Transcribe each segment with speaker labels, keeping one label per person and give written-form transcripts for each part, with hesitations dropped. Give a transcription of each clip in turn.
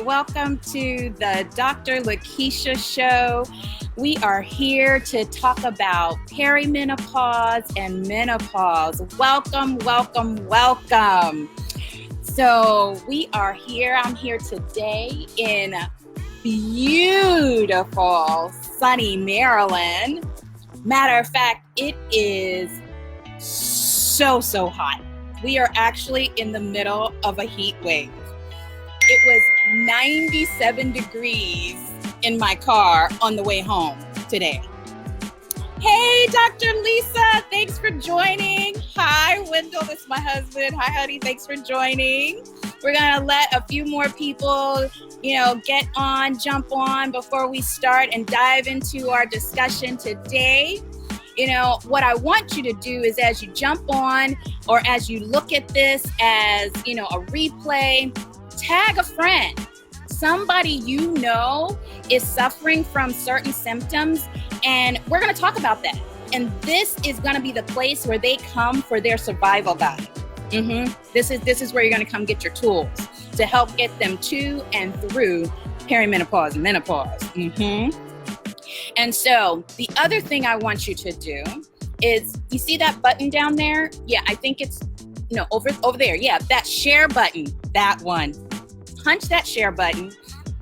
Speaker 1: Welcome to the Dr. LaKeischa show. We are here to talk about perimenopause and menopause. Welcome. So we are here. I'm here today in beautiful, sunny Maryland. Matter of fact, it is so hot. We are actually in the middle of a heat wave. It was 97 degrees in my car on the way home today. Hey, Dr. Lisa, thanks for joining. Hi, Wendell, this is my husband. Hi, honey, thanks for joining. We're gonna let a few more people, jump on before we start and dive into our discussion today. What I want you to do is as you jump on or as you look at this as, a replay, tag a friend. Somebody you know is suffering from certain symptoms, and we're going to talk about that. And this is going to be the place where they come for their survival guide. This is where you're going to come get your tools to help get them to and through perimenopause and menopause. And so the other thing I want you to do is, you see that button down there? Yeah, I think it's, over there. Yeah, that share button, that one. Punch that share button,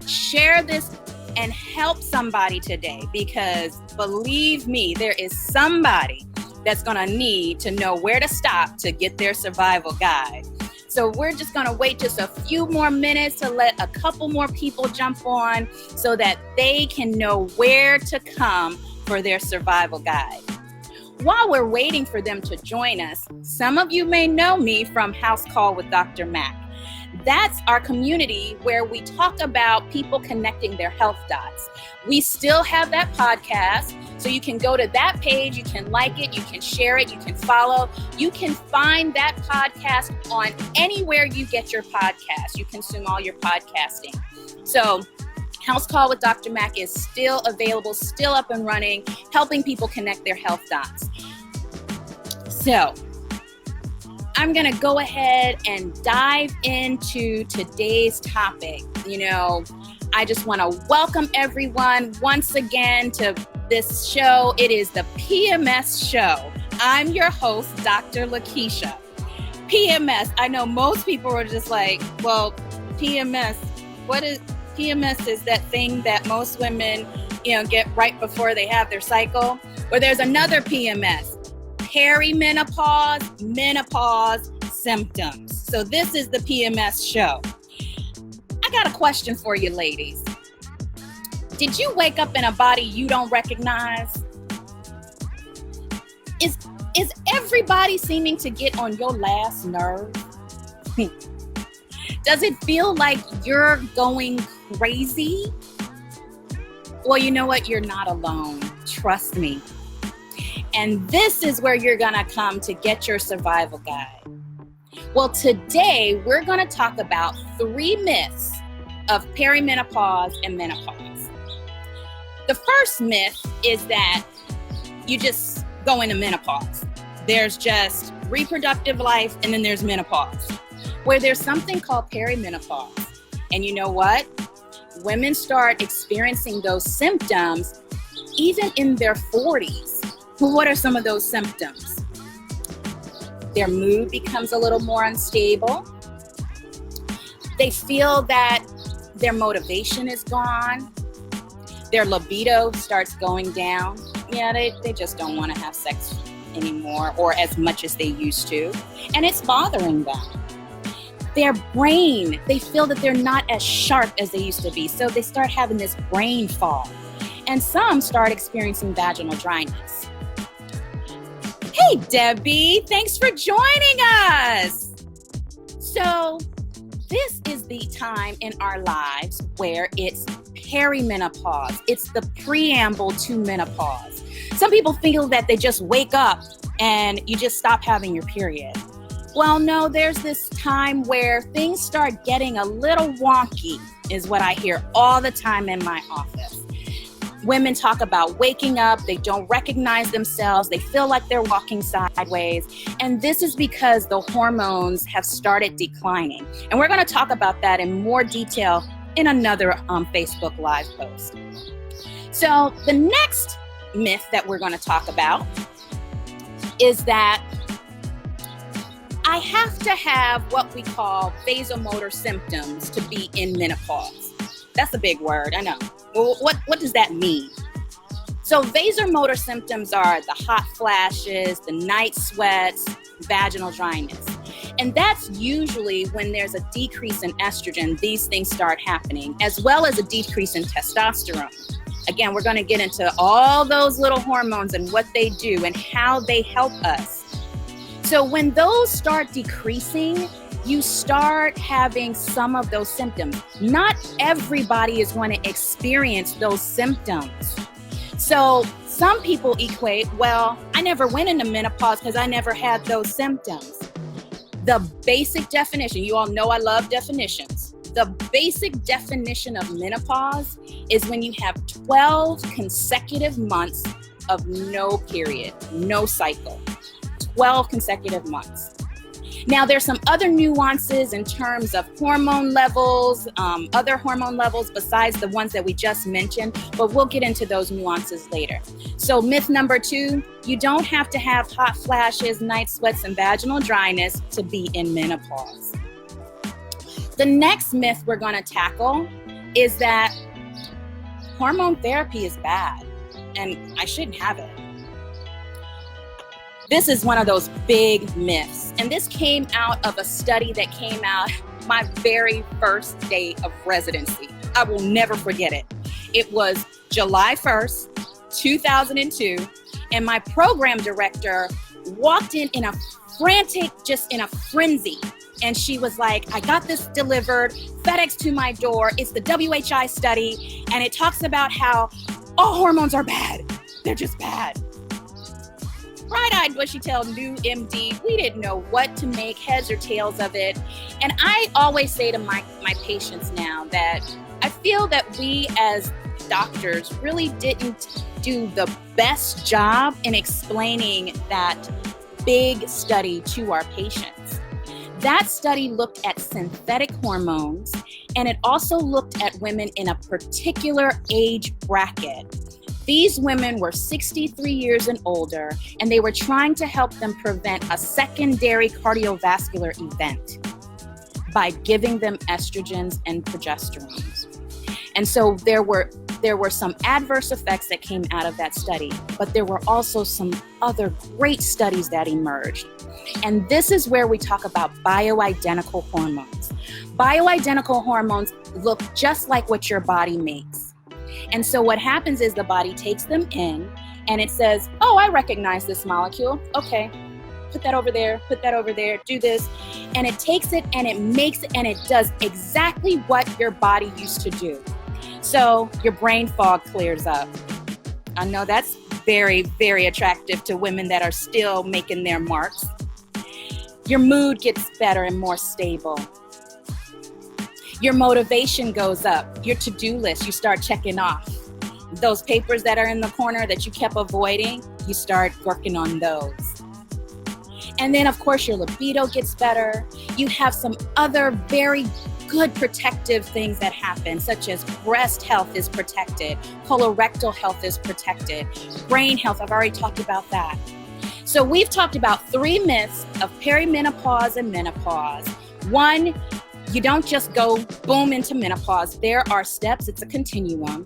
Speaker 1: share this, and help somebody today, because believe me, there is somebody that's going to need to know where to stop to get their survival guide. So we're just going to wait just a few more minutes to let a couple more people jump on so that they can know where to come for their survival guide. While we're waiting for them to join us, some of you may know me from House Call with Dr. Mac. That's our community where we talk about people connecting their health dots. We still have that podcast, so you can go to that page, you can like it, you can share it, you can follow. You can find that podcast on anywhere you get your podcast. You consume all your podcasting. So House Call with Dr. Mac is still available, still up and running, helping people connect their health dots. So I'm going to go ahead and dive into today's topic. I just want to welcome everyone once again to this show. It is the PMS show. I'm your host, Dr. LaKeischa. PMS, I know most people are just like, well, PMS, what is PMS? Is that thing that most women, get right before they have their cycle? Or there's another PMS. Perimenopause, menopause symptoms. So this is the PMS show. I got a question for you, ladies. Did you wake up in a body you don't recognize? Is everybody seeming to get on your last nerve? Does it feel like you're going crazy? Well, you know what? You're not alone. Trust me. And this is where you're going to come to get your survival guide. Well, today we're going to talk about 3 myths of perimenopause and menopause. The first myth is that you just go into menopause. There's just reproductive life, and then there's menopause, where there's something called perimenopause. And you know what? Women start experiencing those symptoms even in their 40s. Well, what are some of those symptoms? Their mood becomes a little more unstable. They feel that their motivation is gone. Their libido starts going down. Yeah, they just don't want to have sex anymore or as much as they used to. And it's bothering them. Their brain, they feel that they're not as sharp as they used to be. So they start having this brain fog. And some start experiencing vaginal dryness. Hey, Debbie, thanks for joining us. So this is the time in our lives where it's perimenopause. It's the preamble to menopause. Some people feel that they just wake up and you just stop having your period. Well, no, there's this time where things start getting a little wonky, is what I hear all the time in my office. Women talk about waking up, they don't recognize themselves, they feel like they're walking sideways. And this is because the hormones have started declining. And we're going to talk about that in more detail in another Facebook Live post. So the next myth that we're going to talk about is that I have to have what we call vasomotor symptoms to be in menopause. That's a big word, I know. Well, what does that mean? So vasomotor symptoms are the hot flashes, the night sweats, vaginal dryness. And that's usually when there's a decrease in estrogen, these things start happening, as well as a decrease in testosterone. Again, we're going to get into all those little hormones and what they do and how they help us. So when those start decreasing, you start having some of those symptoms. Not everybody is going to experience those symptoms. So some people equate, well, I never went into menopause because I never had those symptoms. The basic definition, you all know I love definitions. The basic definition of menopause is when you have 12 consecutive months of no period, no cycle. 12 consecutive months. Now, there's some other nuances in terms of hormone levels, other hormone levels besides the ones that we just mentioned, but we'll get into those nuances later. So myth number 2, you don't have to have hot flashes, night sweats, and vaginal dryness to be in menopause. The next myth we're going to tackle is that hormone therapy is bad and I shouldn't have it. This is one of those big myths. And this came out of a study that came out my very first day of residency. I will never forget it. It was July 1st, 2002. And my program director walked in a frantic, just in a frenzy. And she was like, I got this delivered, FedEx to my door. It's the WHI study. And it talks about how all hormones are bad. They're just bad. Bright-eyed, bushy-tailed new MD, we didn't know what to make, heads or tails of it. And I always say to my patients now that I feel that we as doctors really didn't do the best job in explaining that big study to our patients. That study looked at synthetic hormones, and it also looked at women in a particular age bracket. These women were 63 years and older, and they were trying to help them prevent a secondary cardiovascular event by giving them estrogens and progesterones. And so there were some adverse effects that came out of that study, but there were also some other great studies that emerged. And this is where we talk about bioidentical hormones. Bioidentical hormones look just like what your body makes. And so what happens is the body takes them in and it says, oh, I recognize this molecule. Okay, put that over there, do this. And it takes it and it makes it and it does exactly what your body used to do. So your brain fog clears up. I know that's very, very attractive to women that are still making their marks. Your mood gets better and more stable. Your motivation goes up. Your to-do list, you start checking off. Those papers that are in the corner that you kept avoiding, you start working on those. And then, of course, your libido gets better. You have some other very good protective things that happen, such as breast health is protected, colorectal health is protected, brain health, I've already talked about that. So we've talked about 3 myths of perimenopause and menopause. 1, you don't just go boom into menopause. There are steps. It's a continuum.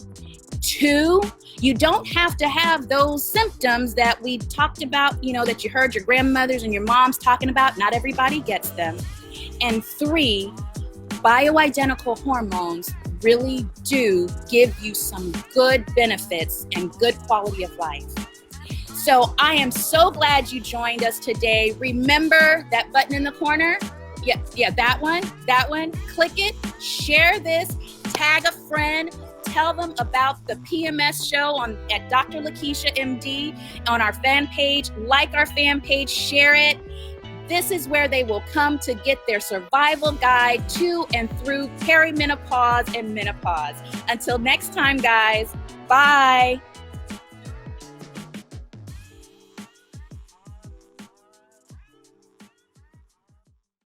Speaker 1: 2, you don't have to have those symptoms that we talked about, that you heard your grandmothers and your moms talking about. Not everybody gets them. And 3, bioidentical hormones really do give you some good benefits and good quality of life. So I am so glad you joined us today. Remember that button in the corner? Yeah, that one, click it, share this, tag a friend, tell them about the PMS show at Dr. LaKeischa MD on our fan page, like our fan page, share it. This is where they will come to get their survival guide to and through perimenopause and menopause. Until next time, guys, Bye.